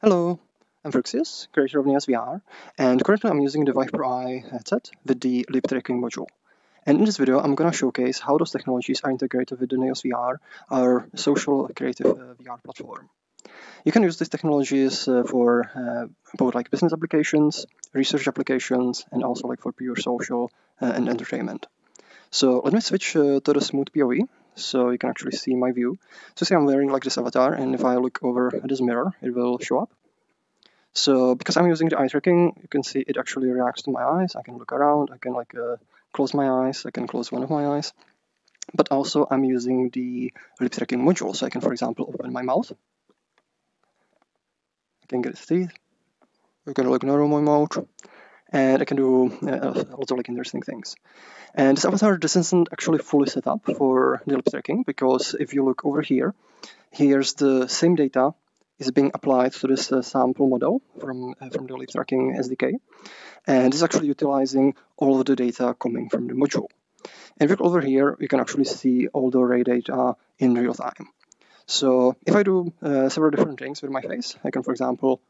Hello, I'm Fruxius, creator of Neos VR, and currently I'm using the Vive Pro Eye headset with the lip tracking module. And in this video, I'm going to showcase how those technologies are integrated with the Neos VR, our social creative VR platform. You can use these technologies for both like business applications, research applications, and also like for pure social and entertainment. So let me switch to the smooth POV so you can actually see my view. So see I'm wearing like this avatar, and if I look over at this mirror, it will show up. So because I'm using the eye tracking, you can see it actually reacts to my eyes. I can look around, I can close my eyes, I can close one of my eyes. But also I'm using the lip tracking module, so I can, for example, open my mouth. I can get its teeth. I can narrow my mouth, and I can do lots of interesting things. And this avatar, this isn't actually fully set up for the lip tracking, because if you look over here, here's the same data is being applied to this sample model from the lip tracking SDK. And it's actually utilizing all of the data coming from the module. And if over here, you can actually see all the array data in real time. So if I do several different things with my face, I can, for example,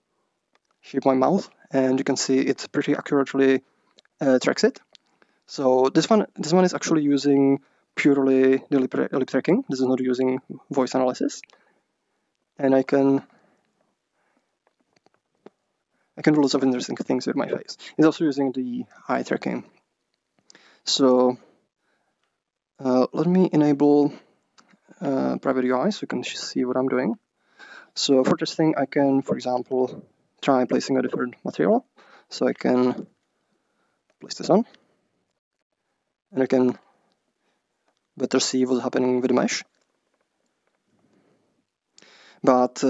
shape my mouth, and you can see it pretty accurately tracks it. So this one is actually using purely the lip tracking. This is not using voice analysis. And I can do lots of interesting things with my face. It's also using the eye tracking. So let me enable private UI so you can see what I'm doing. So for this thing, I can, for example, try placing a different material. So I can place this on, and I can better see what's happening with the mesh. But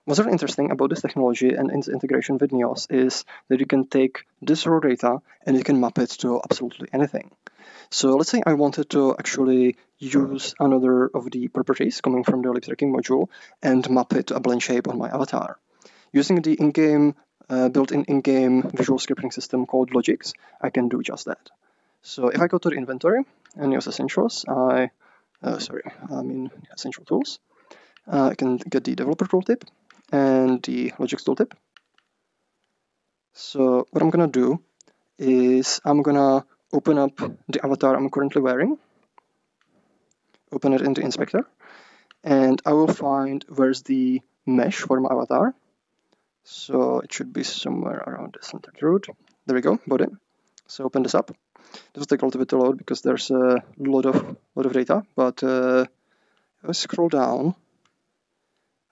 what's really interesting about this technology and its integration with Neos is that you can take this raw data and you can map it to absolutely anything. So let's say I wanted to actually use another of the properties coming from the lip tracking module and map it to a blend shape on my avatar. Using the built-in in-game visual scripting system called Logix, I can do just that. So if I go to the inventory and use Essentials, Essential Tools, I can get the developer tooltip and the Logix tooltip. So what I'm gonna do is I'm gonna open up the avatar I'm currently wearing, open it into Inspector, and I will find where's the mesh for my avatar. So it should be somewhere around the center root. There we go, got it. So open this up. This will take a little bit to load because there's a lot of data, but if I scroll down,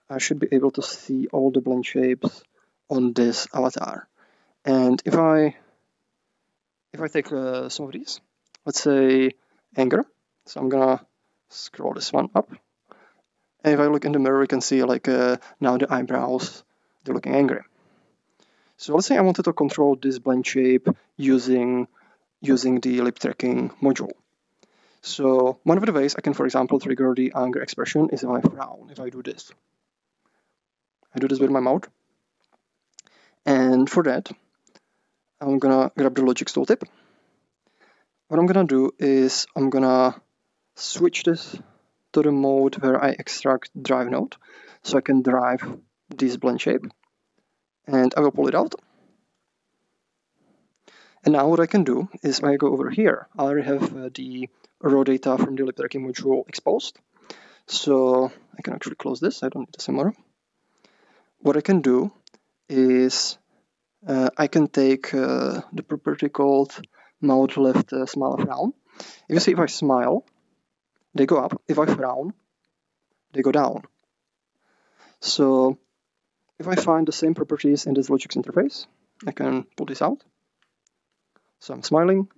I should be able to see all the blend shapes on this avatar. And if I take some of these, let's say anger, so I'm gonna scroll this one up. And if I look in the mirror, you can see now the eyebrows, they're looking angry. So let's say I wanted to control this blend shape using the lip tracking module. So one of the ways I can, for example, trigger the anger expression is if I frown, if I do this. I do this with my mouth. And for that, I'm gonna grab the Logix tooltip. What I'm gonna do is I'm gonna switch this to the mode where I extract drive node, so I can drive this blend shape. And I will pull it out. And now what I can do is when I go over here, I already have the raw data from the lip tracking module exposed. So I can actually close this. I don't need this anymore. What I can do is I can take the property called mouth left smile frown. If you see, if I smile, they go up. If I frown, they go down. So if I find the same properties in this Logix interface, I can pull this out. So I'm smiling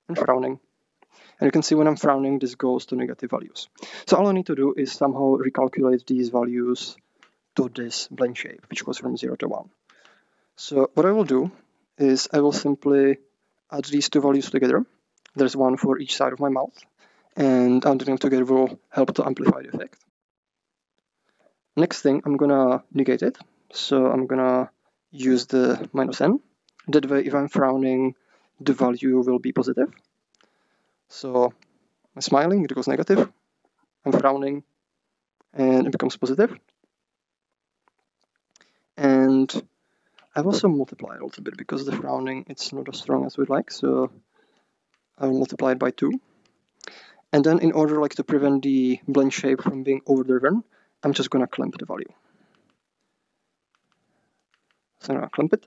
and frowning. And you can see when I'm frowning, this goes to negative values. So all I need to do is somehow recalculate these values to this blend shape, which goes from 0 to 1. So what I will do is I will simply add these two values together. There's one for each side of my mouth, and adding them together will help to amplify the effect. Next thing, I'm gonna negate it. So I'm gonna use the -n. That way, if I'm frowning, the value will be positive. So I'm smiling, it goes negative. I'm frowning, and it becomes positive. I've also multiplied a little bit because the frowning, it's not as strong as we'd like, so I'll multiply it by 2. And then in order to prevent the blend shape from being overdriven, I'm just gonna clamp the value. So I'm gonna clamp it,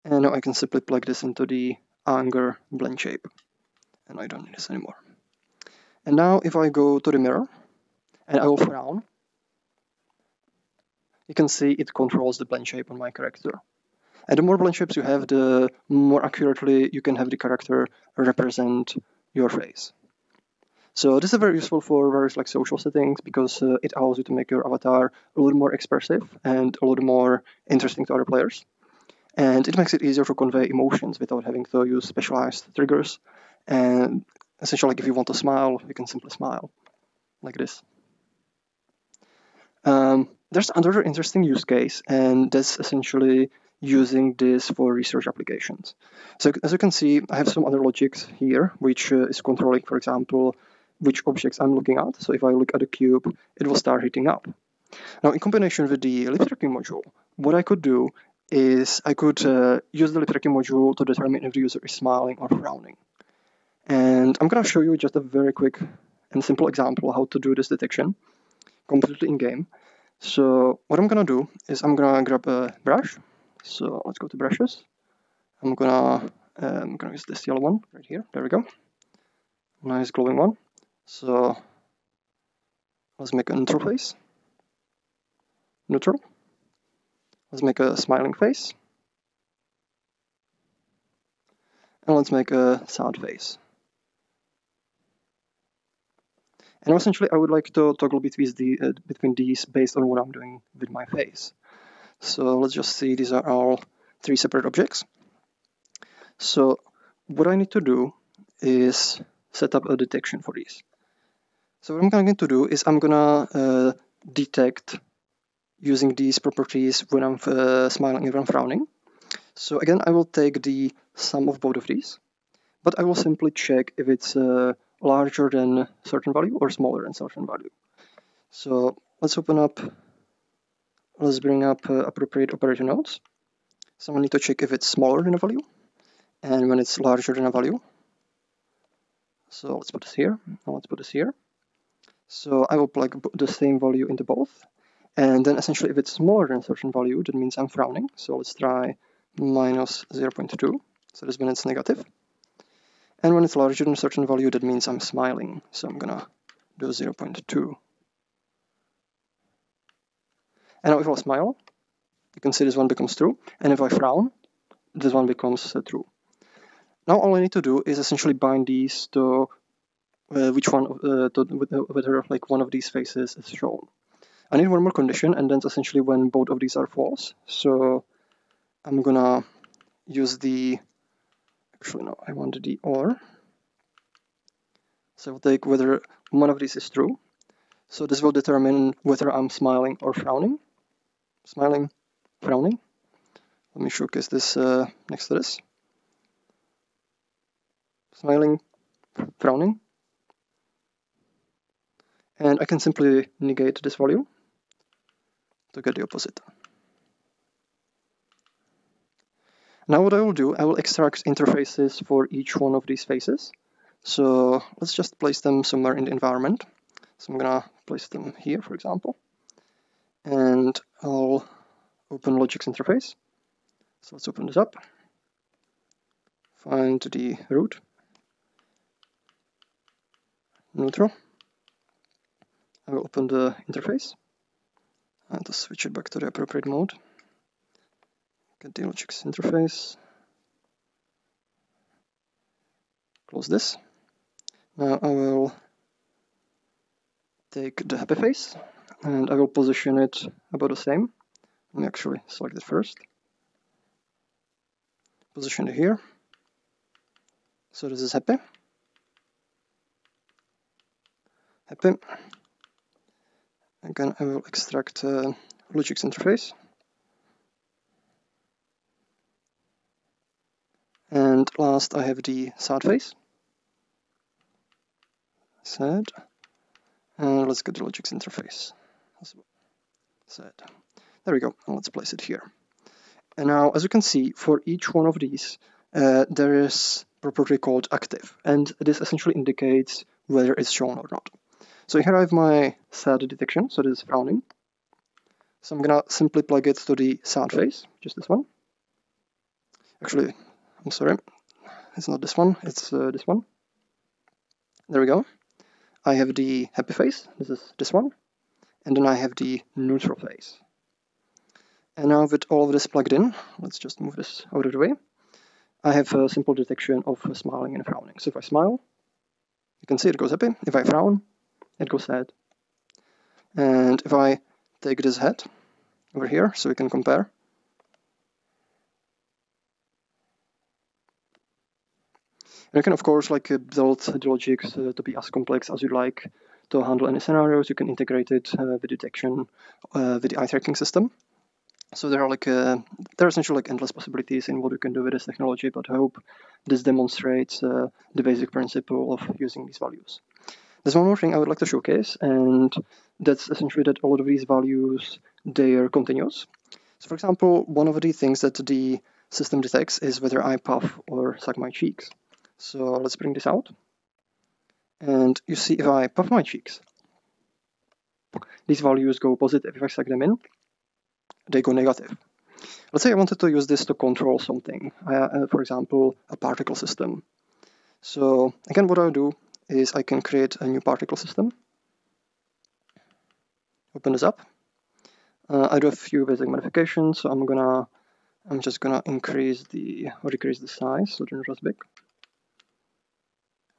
and now I can simply plug this into the anger blend shape, and I don't need this anymore. And now if I go to the mirror, and I will frown, you can see it controls the blend shape on my character. And the more blend shapes you have, the more accurately you can have the character represent your face. So this is very useful for various social settings because it allows you to make your avatar a little more expressive and a little more interesting to other players. And it makes it easier to convey emotions without having to use specialized triggers. And essentially, if you want to smile, you can simply smile like this. There's another interesting use case, and that's essentially using this for research applications. So as you can see, I have some other logics here, which is controlling, for example, which objects I'm looking at. So if I look at the cube, it will start heating up. Now, in combination with the lip tracking module, what I could do is I could use the lip tracking module to determine if the user is smiling or frowning. And I'm going to show you just a very quick and simple example how to do this detection completely in-game. So what I'm going to do is I'm going to grab a brush. So let's go to brushes. I'm going to use this yellow one right here. There we go. Nice glowing one. So let's make a neutral face. Neutral. Let's make a smiling face. And let's make a sad face. And essentially, I would like to toggle between these based on what I'm doing with my face. So let's just see, these are all 3 separate objects. So what I need to do is set up a detection for these. So what I'm going to do is I'm going to detect using these properties when I'm smiling and when I'm frowning. So again, I will take the sum of both of these, but I will simply check if it's larger than a certain value or smaller than a certain value. So let's bring up appropriate operator nodes. So I need to check if it's smaller than a value and when it's larger than a value. So let's put this here, and let's put this here. So I will plug the same value into both. And then essentially if it's smaller than a certain value, that means I'm frowning. So let's try minus 0.2. So this means it's negative. And when it's larger than a certain value, that means I'm smiling. So I'm gonna do 0.2. And now if I smile, you can see this one becomes true. And if I frown, this one becomes true. Now all I need to do is essentially bind these to which one, whether one of these faces is shown. I need one more condition, and then essentially when both of these are false. So I'm gonna use actually no, I want the OR. So I'll take whether one of these is true. So this will determine whether I'm smiling or frowning. Smiling, frowning. Let me showcase this next to this. Smiling, frowning. And I can simply negate this value to get the opposite. Now what I will do, I will extract interfaces for each one of these faces. So let's just place them somewhere in the environment. So I'm gonna place them here, for example. And I'll open Logix interface. So let's open this up. Find the root. Neutral. I will open the interface. And to switch it back to the appropriate mode. Get the Logix interface. Close this. Now I will take the happy face and I will position it about the same. Let me actually select it first. Position it here. So this is happy. Happy. Again, I will extract Logix interface. And last, I have the sad face. Sad. And let's get the Logix interface. Sad. There we go. And let's place it here. And now, as you can see, for each one of these, there is a property called active, and this essentially indicates whether it's shown or not. So here I have my sad detection, so this is frowning. So I'm gonna simply plug it to the sad face, just this one. Actually, I'm sorry, it's not this one, it's this one. There we go. I have the happy face, this is this one. And then I have the neutral face. And now with all of this plugged in, let's just move this out of the way. I have a simple detection of smiling and frowning. So if I smile, you can see it goes happy. If I frown, it goes sad. And if I take this head over here, so we can compare. And you can, of course, like build the logics to be as complex as you like to handle any scenarios. You can integrate it with detection with the eye tracking system. So there are essentially like endless possibilities in what you can do with this technology, but I hope this demonstrates the basic principle of using these values. There's one more thing I would like to showcase, and that's essentially that all of these values, they are continuous. So for example, one of the things that the system detects is whether I puff or suck my cheeks. So let's bring this out. And you see if I puff my cheeks, these values go positive. If I suck them in, they go negative. Let's say I wanted to use this to control something, for example, a particle system. So again, what I'll do is I can create a new particle system. Open this up. I do a few basic modifications. So I'm just gonna increase or decrease the size so they're not as big.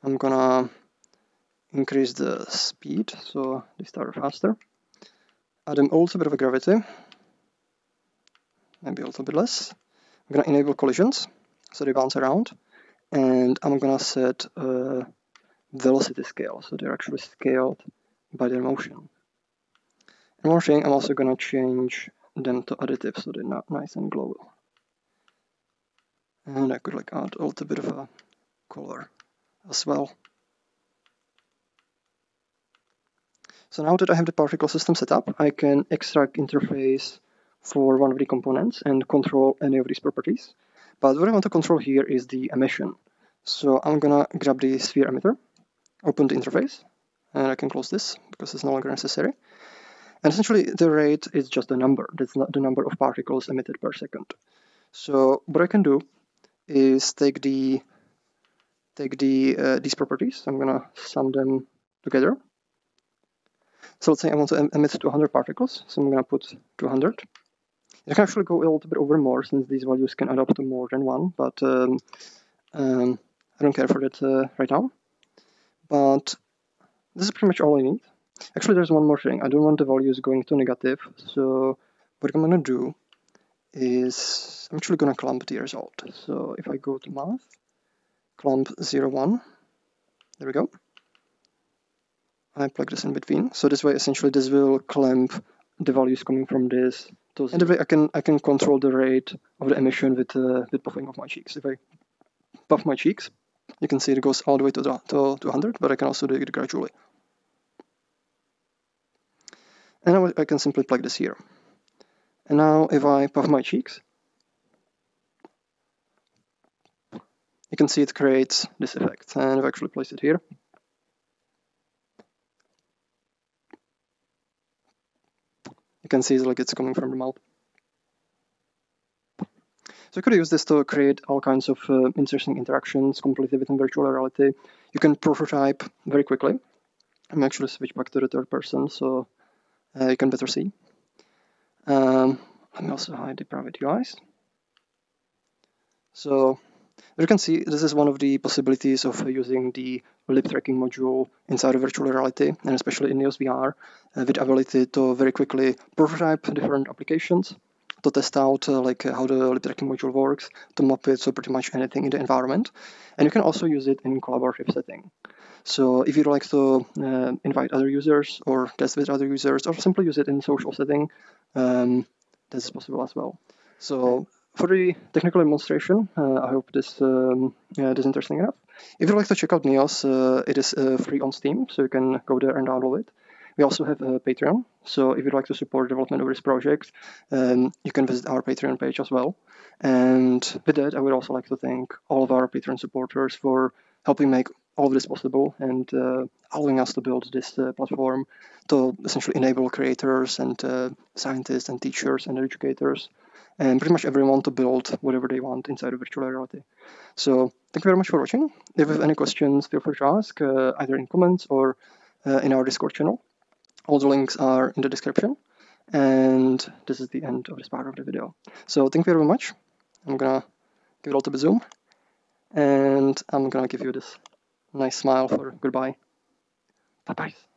I'm gonna increase the speed so they start faster. Add them also a bit of a gravity. Maybe a little bit less. I'm gonna enable collisions, so they bounce around, and I'm gonna set a velocity scale, so they're actually scaled by their motion. And one thing, I'm also gonna change them to additive, so they're not nice and global. And I could like add a little bit of a color as well. So now that I have the particle system set up, I can extract interface for one of the components and control any of these properties. But what I want to control here is the emission. So I'm gonna grab the sphere emitter, open the interface, and I can close this because it's no longer necessary. And essentially the rate is just a number. That's not the number of particles emitted per second. So what I can do is take these properties. I'm gonna sum them together. So let's say I want to emit 200 particles. So I'm gonna put 200. You can actually go a little bit over more since these values can add up to more than one, but I don't care for that right now. But this is pretty much all I need. Actually, there's one more thing. I don't want the values going to negative, so what I'm going to do is I'm actually going to clump the result. So if I go to math, clump 0, 1, there we go. I plug this in between. So this way, essentially, this will clamp the values coming from this. And that way I can control the rate of the emission with puffing of my cheeks. If I puff my cheeks, you can see it goes all the way to 200, but I can also do it gradually. And now I can simply plug this here. And now if I puff my cheeks, you can see it creates this effect. And if I actually place it here, you can see it's coming from the mouth. So you could use this to create all kinds of interesting interactions completely within virtual reality. You can prototype very quickly. I'm actually switch back to the third person so you can better see. Let me also hide the private UIs. So as you can see, this is one of the possibilities of using the lip tracking module inside of virtual reality, and especially in EOS VR, with the ability to very quickly prototype different applications, to test out how the lip tracking module works, to map it to pretty much anything in the environment. And you can also use it in collaborative setting. So if you'd like to invite other users or test with other users or simply use it in social setting, this is possible as well. So for the technical demonstration, I hope this is interesting enough. If you'd like to check out Neos, it is free on Steam, so you can go there and download it. We also have a Patreon, so if you'd like to support the development of this project, you can visit our Patreon page as well. And with that, I would also like to thank all of our Patreon supporters for helping make all of this possible and allowing us to build this platform to essentially enable creators and scientists and teachers and educators and pretty much everyone to build whatever they want inside of virtual reality. So thank you very much for watching. If you have any questions, feel free to ask either in comments or in our Discord channel. All the links are in the description. And this is the end of this part of the video. So thank you very much. I'm gonna give it all to Zoom, and I'm gonna give you this nice smile for goodbye. Bye-bye.